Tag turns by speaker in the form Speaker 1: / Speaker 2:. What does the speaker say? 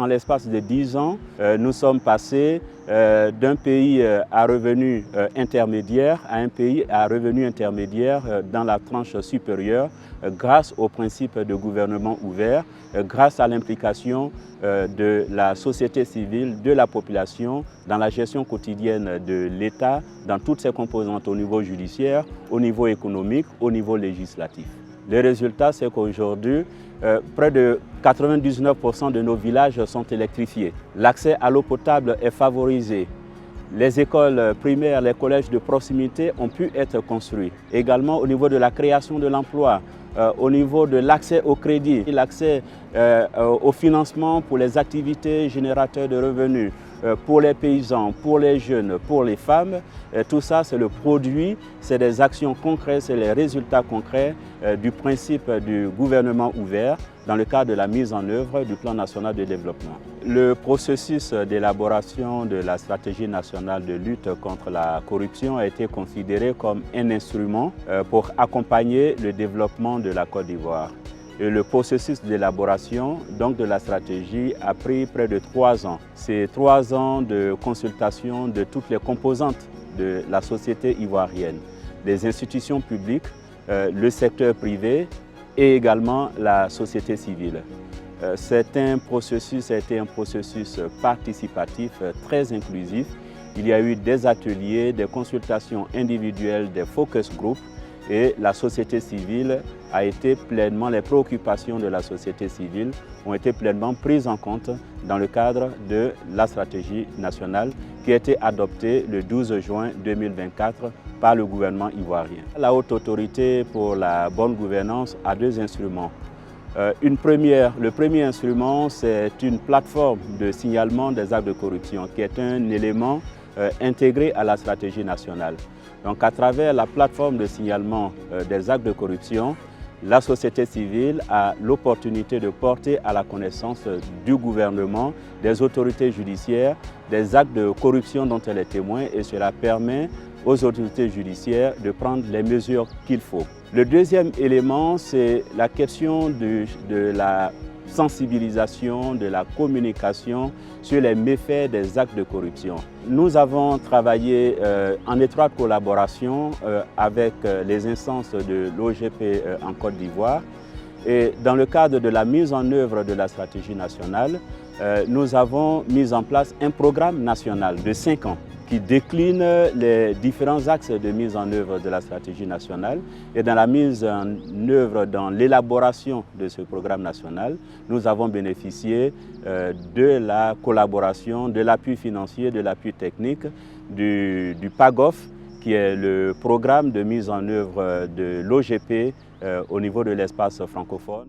Speaker 1: en l'espace de 10 ans, nous sommes passés d'un pays à revenu intermédiaire à un pays à revenu intermédiaire dans la tranche supérieure grâce au principe de gouvernement ouvert, grâce à l'implication de la société civile, de la population dans la gestion quotidienne de l'État, dans toutes ses composantes au niveau judiciaire, au niveau économique, au niveau législatif. Le résultat, c'est qu'aujourd'hui, près de 99% de nos villages sont électrifiés. L'accès à l'eau potable est favorisé. Les écoles primaires, les collèges de proximité ont pu être construits. Également au niveau de la création de l'emploi, au niveau de l'accès au crédit, l'accès au financement pour les activités générateurs de revenus, pour les paysans, pour les jeunes, pour les femmes. Tout ça, c'est le produit, c'est des actions concrètes, c'est les résultats concrets du principe du gouvernement ouvert dans le cadre de la mise en œuvre du plan national de développement. Le processus d'élaboration de la stratégie nationale de lutte contre la corruption a été considéré comme un instrument pour accompagner le développement de la Côte d'Ivoire. Le processus d'élaboration de la stratégie a pris près de 3 ans. C'est 3 ans de consultation de toutes les composantes de la société ivoirienne, les institutions publiques, le secteur privé et également la société civile. C'est un processus, a été un processus participatif très inclusif. Il y a eu des ateliers, des consultations individuelles, des focus groups et la société civile a été pleinement, les préoccupations de la société civile ont été pleinement prises en compte dans le cadre de la stratégie nationale qui a été adoptée le 12 juin 2024 par le gouvernement ivoirien. La Haute Autorité pour la bonne gouvernance a 2 instruments. Le premier instrument, c'est une plateforme de signalement des actes de corruption qui est un élément intégré à la stratégie nationale. Donc à travers la plateforme de signalement des actes de corruption, la société civile a l'opportunité de porter à la connaissance du gouvernement, des autorités judiciaires, des actes de corruption dont elle est témoin et cela permet aux autorités judiciaires de prendre les mesures qu'il faut. Le deuxième élément, c'est la question de la sensibilisation, de la communication sur les méfaits des actes de corruption. Nous avons travaillé en étroite collaboration avec les instances de l'OGP en Côte d'Ivoire et dans le cadre de la mise en œuvre de la stratégie nationale, nous avons mis en place un programme national de 5 ans qui décline les différents axes de mise en œuvre de la stratégie nationale. Et dans la mise en œuvre, dans l'élaboration de ce programme national, nous avons bénéficié de la collaboration, de l'appui financier, de l'appui technique du PAGOF, qui est le programme de mise en œuvre de l'OGP au niveau de l'espace francophone.